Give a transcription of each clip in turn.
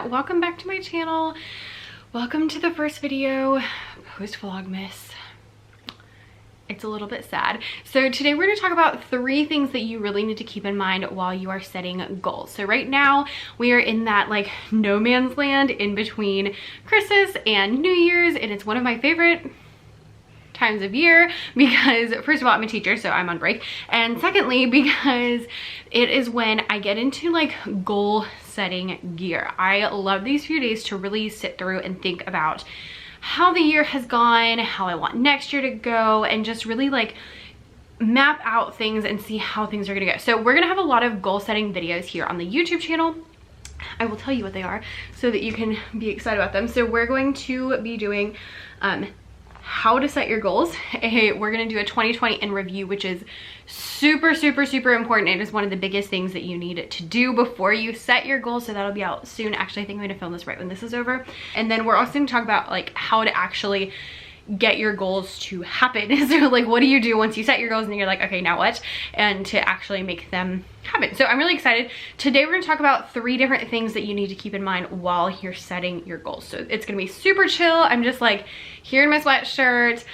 welcome back to my channel. Welcome to the first video post Vlogmas. It's a little bit sad. So today we're going to talk about 3 things that you really need to keep in mind while you are setting goals. So right now we are in that like no man's land in between Christmas and New Year's, and it's one of my favorite times of year because first of all, I'm a teacher, so I'm on break, and secondly because it is when I get into like goal setting gear. I love these few days to really sit through and think about how the year has gone, how I want next year to go, and just really like map out things and see how things are gonna go. So we're gonna have a lot of goal setting videos here on the YouTube channel. I will tell you what they are so that you can be excited about them. So we're going to be doing how to set your goals. We're gonna do a 2020 in review, which is super important. It is one of the biggest things that you need to do before you set your goals, so that'll be out soon. Actually, I think I'm gonna film this right when this is over. And then we're also gonna talk about like how to actually get your goals to happen. So like, what do you do once you set your goals and you're like, okay, now what? And to actually make them happen. So I'm really excited. Today we're gonna talk about 3 different things that you need to keep in mind while you're setting your goals. So it's gonna be super chill. I'm just like here in my sweatshirt.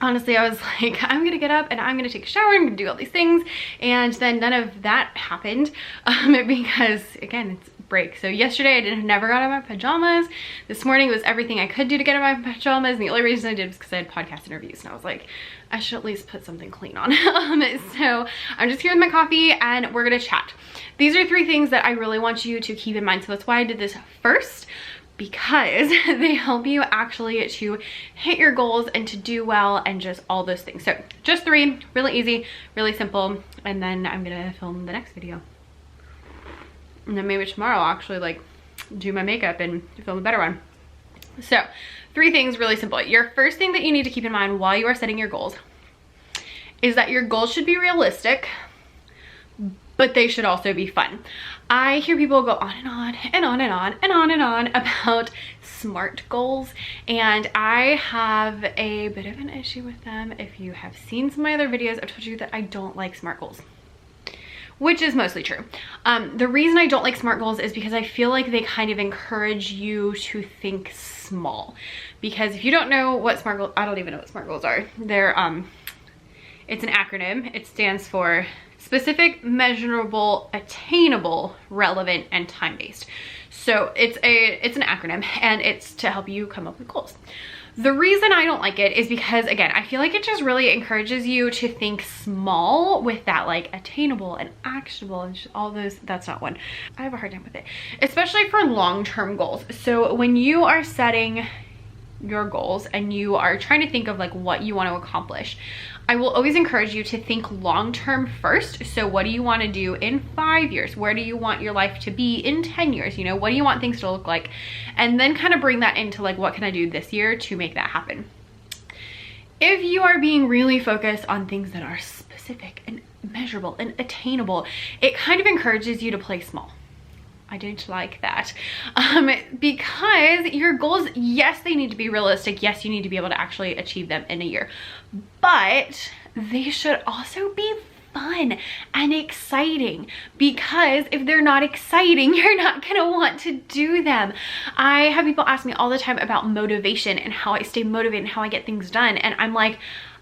Honestly, I was like, I'm gonna get up and I'm gonna take a shower, I'm gonna do all these things, and then none of that happened because again, it's break. So yesterday I never got out of my pajamas. This morning was everything I could do to get out of my pajamas, and the only reason I did was because I had podcast interviews, and I was like, I should at least put something clean on. So I'm just here with my coffee and we're gonna chat. These are 3 things that I really want you to keep in mind, so that's why I did this first, because they help you actually to hit your goals and to do well and just all those things. So just 3, really easy, really simple, and then I'm gonna film the next video. And then maybe tomorrow I'll actually like do my makeup and film a better one. So 3 things, really simple. Your first thing that you need to keep in mind while you are setting your goals is that your goals should be realistic, but they should also be fun. I hear people go on and on and on and on and on and on about SMART goals, and I have a bit of an issue with them. If you have seen some of my other videos, I've told you that I don't like SMART goals, which is mostly true. The reason I don't like SMART goals is because I feel like they kind of encourage you to think small. Because if you don't know what SMART goals, I don't even know what SMART goals are. They're, it's an acronym. It stands for specific, measurable, attainable, relevant, and time-based. So it's an acronym, and it's to help you come up with goals. The reason I don't like it is because, again, I feel like it just really encourages you to think small with that like attainable and actionable and just all those. That's not one. I have a hard time with it, especially for long-term goals. So when you are setting your goals and you are trying to think of like what you want to accomplish, I will always encourage you to think long-term first. So what do you want to do in 5 years? Where do you want your life to be in 10 years? You know, what do you want things to look like? And then kind of bring that into like, what can I do this year to make that happen? If you are being really focused on things that are specific and measurable and attainable, it kind of encourages you to play small. I don't like that because your goals, yes, they need to be realistic. Yes, you need to be able to actually achieve them in a year, but they should also be fun and exciting, because if they're not exciting, you're not gonna want to do them. I have people ask me all the time about motivation and how I stay motivated and how I get things done, and I'm like,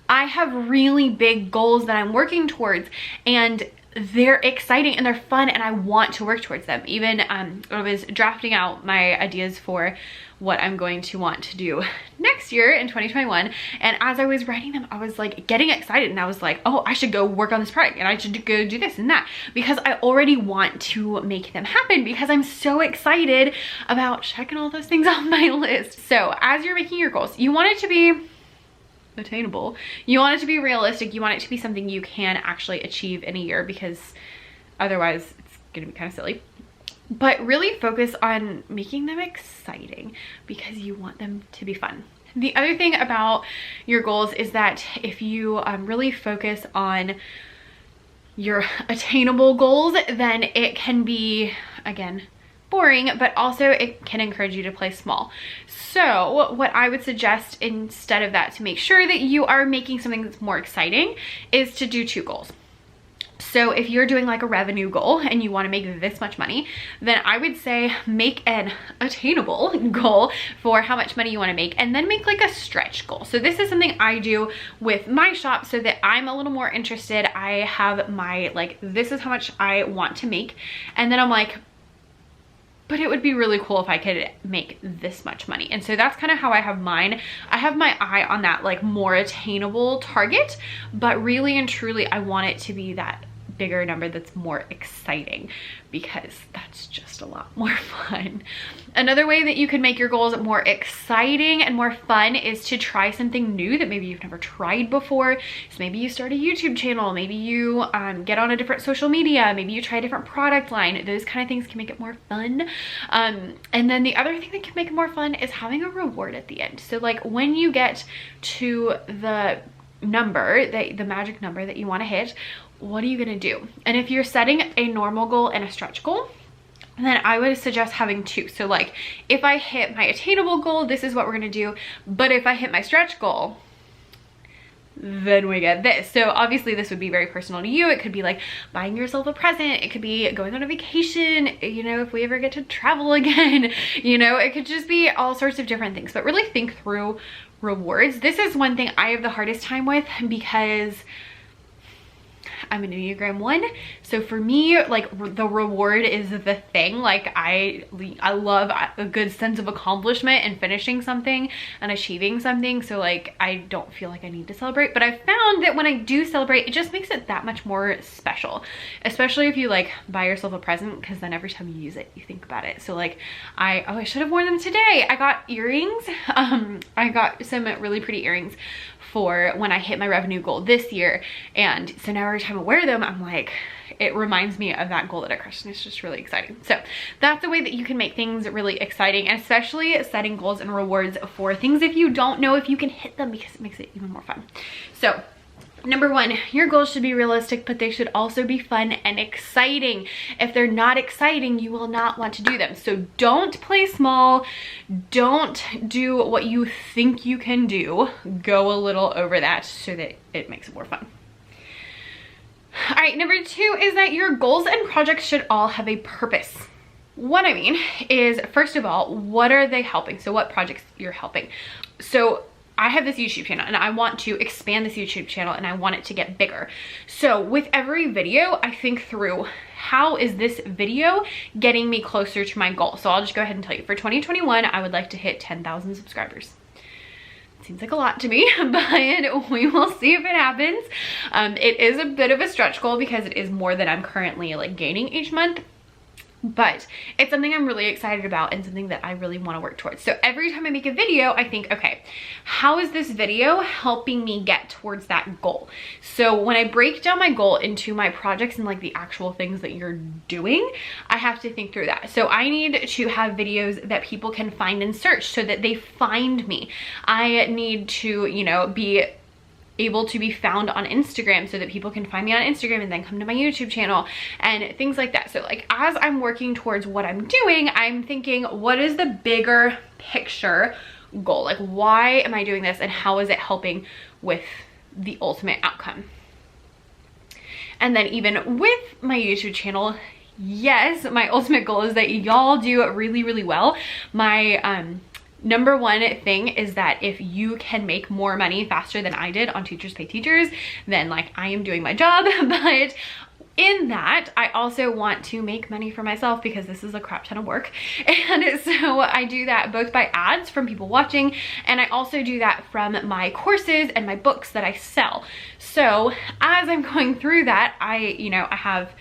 I have really big goals that I'm working towards, and they're exciting and they're fun and I want to work towards them. Even I was drafting out my ideas for what I'm going to want to do next year in 2021, and as I was writing them, I was like getting excited, and I was like, oh, I should go work on this project and I should go do this and that, because I already want to make them happen, because I'm so excited about checking all those things off my list. So as you're making your goals, you want it to be attainable, you want it to be realistic, you want it to be something you can actually achieve in a year, because otherwise it's gonna be kind of silly. But really focus on making them exciting, because you want them to be fun. The other thing about your goals is that if you really focus on your attainable goals, then it can be, again, boring, but also it can encourage you to play small. So what I would suggest instead of that, to make sure that you are making something that's more exciting, is to do 2 goals. So if you're doing like a revenue goal and you want to make this much money, then I would say make an attainable goal for how much money you want to make, and then make like a stretch goal. So this is something I do with my shop so that I'm a little more interested. I have my like, this is how much I want to make. And then I'm like, but it would be really cool if I could make this much money. And so that's kind of how I have mine. I have my eye on that like more attainable target, but really and truly I want it to be that bigger number that's more exciting, because that's just a lot more fun. Another way that you can make your goals more exciting and more fun is to try something new that maybe you've never tried before. So maybe you start a YouTube channel, maybe you get on a different social media, maybe you try a different product line. Those kind of things can make it more fun. And then the other thing that can make it more fun is having a reward at the end. So like when you get to the number, the magic number that you want to hit, what are you gonna do? And if you're setting a normal goal and a stretch goal, then I would suggest having two. So like if I hit my attainable goal, this is what we're gonna do. But if I hit my stretch goal, then we get this. So obviously this would be very personal to you. It could be like buying yourself a present. It could be going on a vacation, you know, if we ever get to travel again, you know, it could just be all sorts of different things. But really think through rewards. This is one thing I have the hardest time with because I'm an Enneagram 1. So for me, like the reward is the thing. Like I love a good sense of accomplishment and finishing something and achieving something. So like I don't feel like I need to celebrate, but I found that when I do celebrate, it just makes it that much more special, especially if you like buy yourself a present, because then every time you use it, you think about it. So like I should have worn them today. I got earrings. I got some really pretty earrings for when I hit my revenue goal this year. And so now every time I wear them, I'm like, it reminds me of that goal that I crushed, and it's just really exciting. So that's the way that you can make things really exciting, and especially setting goals and rewards for things if you don't know if you can hit them, because it makes it even more fun. So number one, your goals should be realistic, but they should also be fun and exciting. If they're not exciting, you will not want to do them. So don't play small. Don't do what you think you can do. Go a little over that so that it makes it more fun. All right, number two is that your goals and projects should all have a purpose. What I mean is, first of all, what are they helping? So what projects you're helping. So I have this YouTube channel and I want to expand this YouTube channel and I want it to get bigger. So with every video, I think through, how is this video getting me closer to my goal? So I'll just go ahead and tell you, for 2021, I would like to hit 10,000 subscribers. Seems like a lot to me, but we will see if it happens. It is a bit of a stretch goal because it is more than I'm currently like gaining each month. But it's something I'm really excited about and something that I really want to work towards. So every time I make a video, I think, okay, how is this video helping me get towards that goal? So when I break down my goal into my projects and like the actual things that you're doing, I have to think through that. So I need to have videos that people can find and search so that they find me. I need to, you know, be able to be found on Instagram so that people can find me on Instagram and then come to my YouTube channel and things like that. So like as I'm working towards what I'm doing, I'm thinking, what is the bigger picture goal? Like, why am I doing this and how is it helping with the ultimate outcome? And then even with my YouTube channel, yes, my ultimate goal is that y'all do really, really well. My number one thing is that if you can make more money faster than I did on Teachers Pay Teachers, then like I am doing my job. But in that, I also want to make money for myself because this is a crap ton of work. And so I do that both by ads from people watching, and I also do that from my courses and my books that I sell. So as I'm going through that, I have,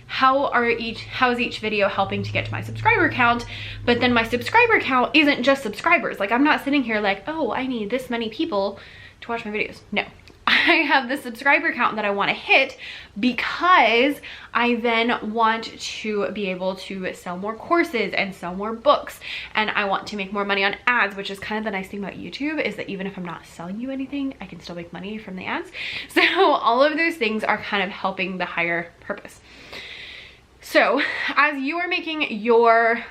how is each video helping to get to my subscriber count? But then my subscriber count isn't just subscribers. Like I'm not sitting here like, oh, I need this many people to watch my videos. No, I have the subscriber count that I want to hit because I then want to be able to sell more courses and sell more books, and I want to make more money on ads, which is kind of the nice thing about YouTube, is that even if I'm not selling you anything, I can still make money from the ads. So all of those things are kind of helping the higher purpose. So as you are making your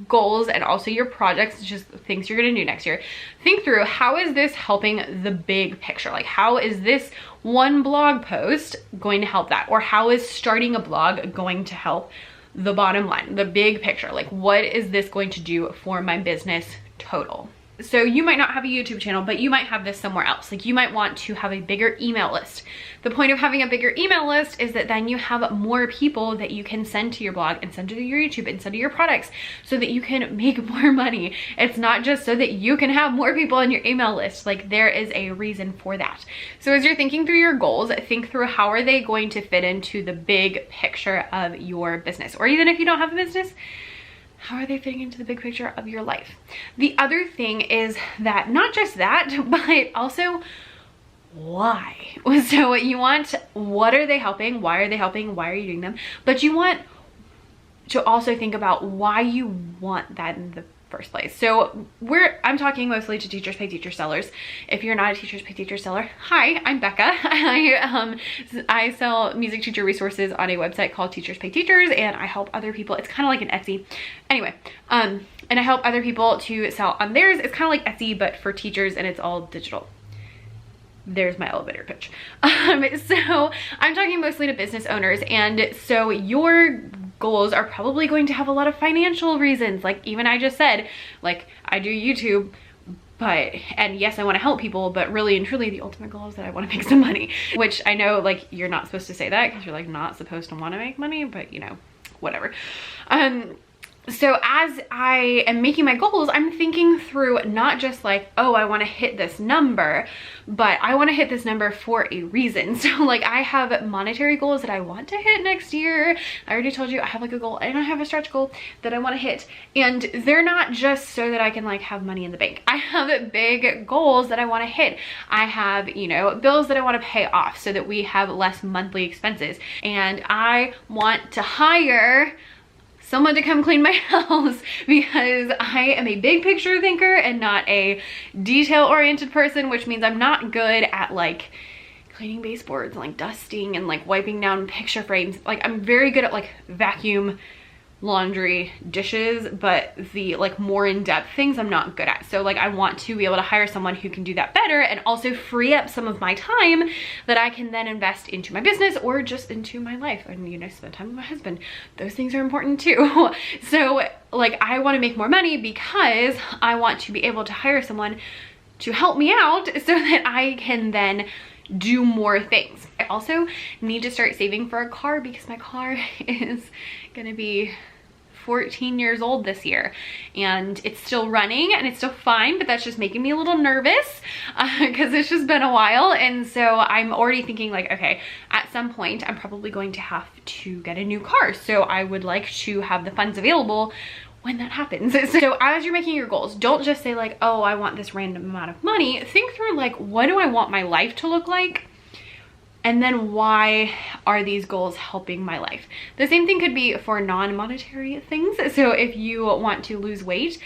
goals and also your projects, just things you're gonna do next year, think through, how is this helping the big picture? Like, how is this one blog post going to help that? Or how is starting a blog going to help the bottom line, the big picture? Like, what is this going to do for my business total? So you might not have a YouTube channel, but you might have this somewhere else. Like, you might want to have a bigger email list. The point of having a bigger email list is that then you have more people that you can send to your blog and send to your YouTube and send to your products so that you can make more money. It's not just so that you can have more people on your email list. Like, there is a reason for that. So as you're thinking through your goals, think through, how are they going to fit into the big picture of your business? Or even if you don't have a business, how are they fitting into the big picture of your life? The other thing is that not just that, but also why. So you want, what are they helping? Why are they helping? Why are you doing them? But you want to also think about why you want that in the first place. So I'm talking mostly to teachers pay teacher sellers. If you're not a teachers pay teacher seller, hi, I'm Becca. I sell music teacher resources on a website called Teachers Pay Teachers, and I help other people. It's kind of like an Etsy. Anyway, and I help other people to sell on theirs. It's kind of like Etsy, but for teachers, and it's all digital. There's my elevator pitch. So I'm talking mostly to business owners, and so your goals are probably going to have a lot of financial reasons. Like, even I just said, like, I do YouTube, and yes, I want to help people, but really and truly the ultimate goal is that I want to make some money, which I know, like, you're not supposed to say that because you're like not supposed to want to make money, but you know, whatever. So as I am making my goals, I'm thinking through not just like, oh, I want to hit this number, but I want to hit this number for a reason. So like, I have monetary goals that I want to hit next year. I already told you I have like a goal and I have a stretch goal that I want to hit. And they're not just so that I can like have money in the bank. I have big goals that I want to hit. I have, you know, bills that I want to pay off so that we have less monthly expenses. And I want to hire someone to come clean my house because I am a big picture thinker and not a detail oriented person, which means I'm not good at like cleaning baseboards and like dusting and like wiping down picture frames. Like, I'm very good at like vacuum, laundry, dishes, but the like more in-depth things I'm not good at. So like, I want to be able to hire someone who can do that better and also free up some of my time that I can then invest into my business or just into my life and, you know, spend time with my husband. Those things are important too. So like, I want to make more money because I want to be able to hire someone to help me out so that I can then do more things. I also need to start saving for a car because my car is gonna be 14 years old this year and it's still running and it's still fine, but that's just making me a little nervous because it's just been a while. And so I'm already thinking like, okay, at some point I'm probably going to have to get a new car. So I would like to have the funds available when that happens. So as you're making your goals, don't just say like, oh, I want this random amount of money. Think through like, what do I want my life to look like? And then why are these goals helping my life? The same thing could be for non-monetary things. So if you want to lose weight,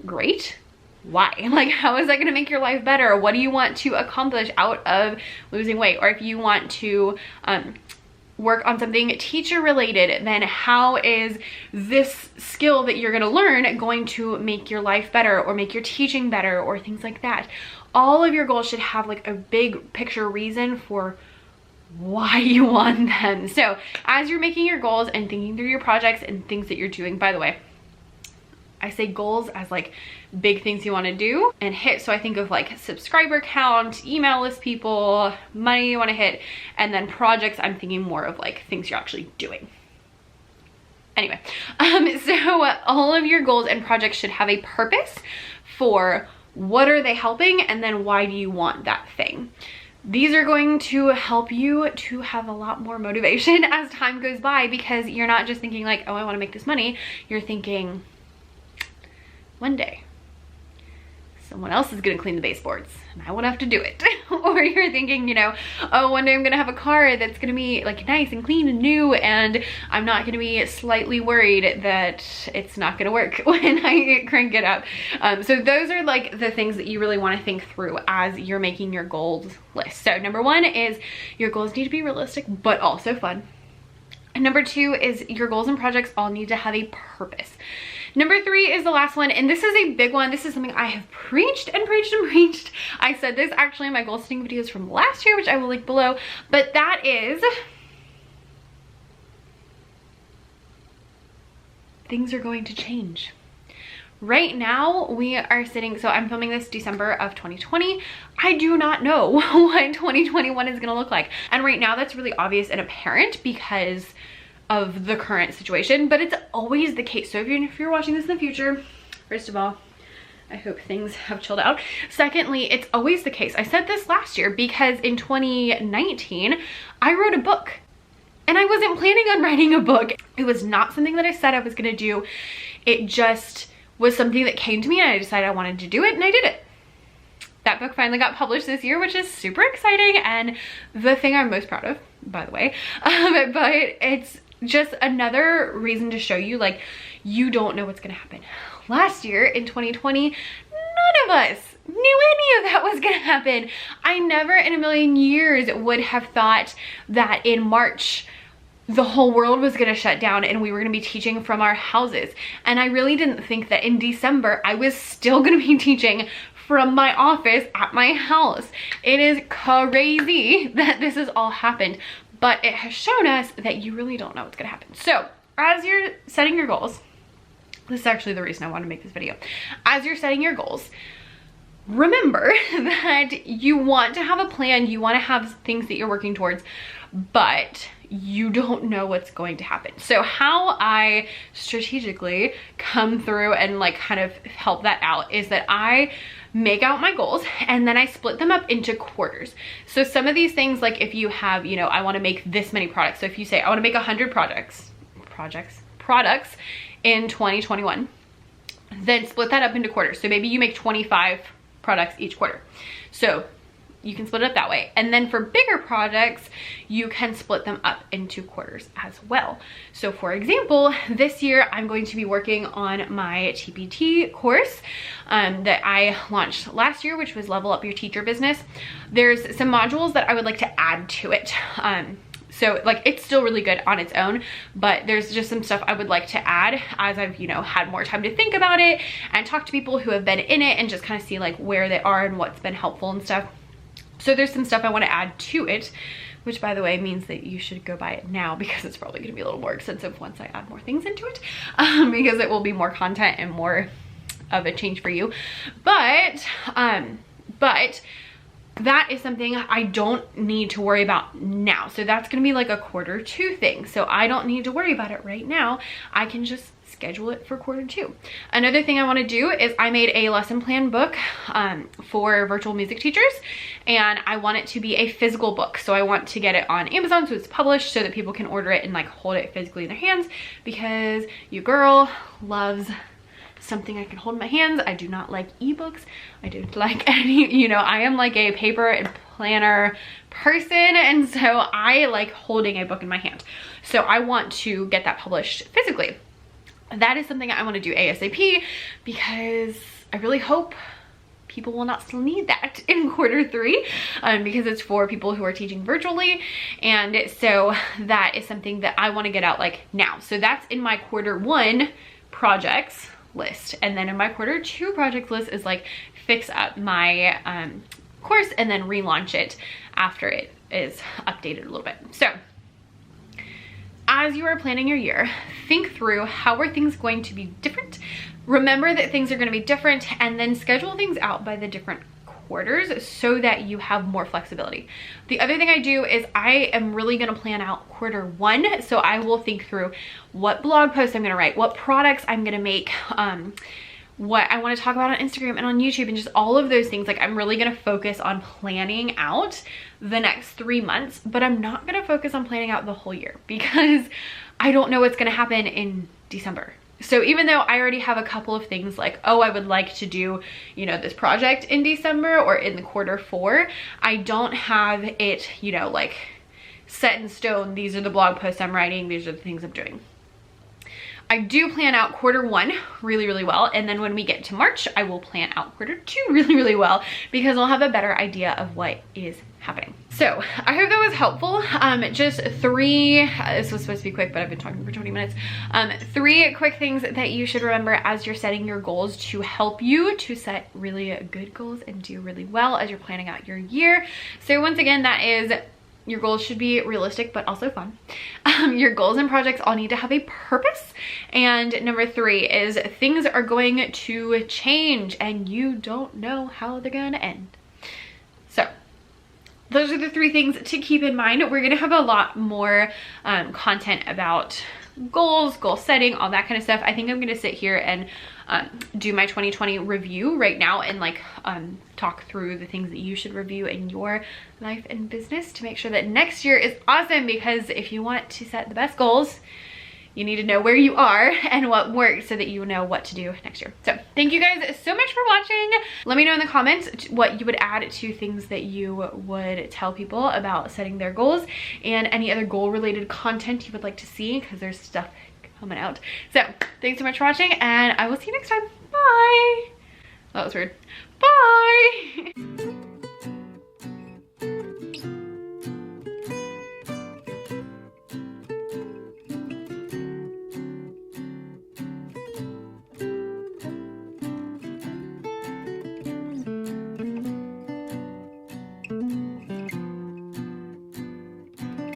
great. Why? Like, how is that going to make your life better? What do you want to accomplish out of losing weight? Or if you want to work on something teacher related, then how is this skill that you're going to learn going to make your life better or make your teaching better or things like that? All of your goals should have like a big picture reason for why you want them. So as you're making your goals and thinking through your projects and things that you're doing, by the way, I say goals as like big things you want to do and hit. So I think of like subscriber count, email list people, money you want to hit, and then projects, I'm thinking more of like things you're actually doing. Anyway, so all of your goals and projects should have a purpose for what are they helping and then why do you want that thing. These are going to help you to have a lot more motivation as time goes by because you're not just thinking like, oh, I want to make this money. You're thinking, one day someone else is gonna clean the baseboards and I won't have to do it. Or you're thinking, you know, oh, one day I'm gonna have a car that's gonna be like nice and clean and new and I'm not gonna be slightly worried that it's not gonna work when I crank it up. So those are like the things that you really want to think through as you're making your goals list. So number one is your goals need to be realistic but also fun. And number two is your goals and projects all need to have a purpose. Number 3 is the last one, and this is a big one. This is something I have preached and preached and preached. I said this actually in my goal setting videos from last year, which I will link below, but that is things are going to change. Right now we are sitting, so I'm filming this December of 2020. I do not know what 2021 is gonna look like. And right now that's really obvious and apparent because of the current situation, but it's always the case. So if you're watching this in the future, first of all, I hope things have chilled out. Secondly, it's always the case. I said this last year because in 2019, I wrote a book. And I wasn't planning on writing a book. It was not something that I said I was gonna do. It just was something that came to me and I decided I wanted to do it, and I did it. That book finally got published this year, which is super exciting and the thing I'm most proud of, by the way. But it's just another reason to show you, like, you don't know what's gonna happen. Last year in 2020, none of us knew any of that was gonna happen. I never in a million years would have thought that in March the whole world was gonna shut down and we were gonna be teaching from our houses. And I really didn't think that in December I was still gonna be teaching from my office at my house. It is crazy that this has all happened, but it has shown us that you really don't know what's gonna happen. So as you're setting your goals, this is actually the reason I want to make this video. As you're setting your goals, remember that you want to have a plan, you want to have things that you're working towards, but you don't know what's going to happen. So how I strategically come through and like kind of help that out is that I make out my goals and then I split them up into quarters. So some of these things, like if you have, you know, I want to make this many products. So if you say I want to make 100 products in 2021, then split that up into quarters. So maybe you make 25 products each quarter. So you can split it up that way. And then for bigger projects, you can split them up into quarters as well. So for example, this year I'm going to be working on my TPT course that I launched last year, which was Level Up Your Teacher Business. There's some modules that I would like to add to it. So like it's still really good on its own, but there's just some stuff I would like to add as I've, you know, had more time to think about it and talk to people who have been in it and just kind of see like where they are and what's been helpful and stuff. So there's some stuff I want to add to it, which by the way means that you should go buy it now because it's probably going to be a little more expensive once I add more things into it, because it will be more content and more of a change for you. But that is something I don't need to worry about now. So that's going to be like a Q2 thing. So I don't need to worry about it right now. I can just schedule it for Q2. Another thing I want to do is I made a lesson plan book for virtual music teachers, and I want it to be a physical book. So I want to get it on Amazon so it's published so that people can order it and like hold it physically in their hands, because your girl loves something I can hold in my hands. I do not like ebooks. I don't like any, you know, I am like a paper and planner person, and so I like holding a book in my hand. So I want to get that published physically. That is something I want to do ASAP because I really hope people will not still need that in Q3 because it's for people who are teaching virtually. And so that is something that I want to get out like now. So that's in my Q1 projects list. And then in my Q2 projects list is like fix up my course and then relaunch it after it is updated a little bit. So as you are planning your year, think through how are things going to be different. Remember that things are going to be different, and then schedule things out by the different quarters so that you have more flexibility. The other thing I do is I am really going to plan out Q1. So I will think through what blog posts I'm going to write, what products I'm going to make, what I want to talk about on Instagram and on YouTube, and just all of those things. Like I'm really going to focus on planning out the next 3 months, but I'm not going to focus on planning out the whole year because I don't know what's going to happen in December. So even though I already have a couple of things like, oh, I would like to do, you know, this project in December or in the Q4, I don't have it, you know, like set in stone. These are the blog posts I'm writing. These are the things I'm doing. I do plan out Q1 really, really well. And then when we get to March, I will plan out Q2 really, really well because I'll have a better idea of what is happening. So I hope that was helpful. Just three, this was supposed to be quick, but I've been talking for 20 minutes. Three quick things that you should remember as you're setting your goals to help you to set really good goals and do really well as you're planning out your year. So once again, that is, your goals should be realistic, but also fun. Your goals and projects all need to have a purpose. And number three is things are going to change and you don't know how they're gonna end. So those are the three things to keep in mind. We're gonna have a lot more content about goals, goal setting, all that kind of stuff. I think I'm gonna sit here and do my 2020 review right now and like talk through the things that you should review in your life and business to make sure that next year is awesome, because if you want to set the best goals, you need to know where you are and what works so that you know what to do next year. So thank you guys so much for watching. Let me know in the comments what you would add to things that you would tell people about setting their goals, and any other goal related content you would like to see, because there's stuff coming out. So thanks so much for watching, and I will see you next time. Bye. That was weird. Bye.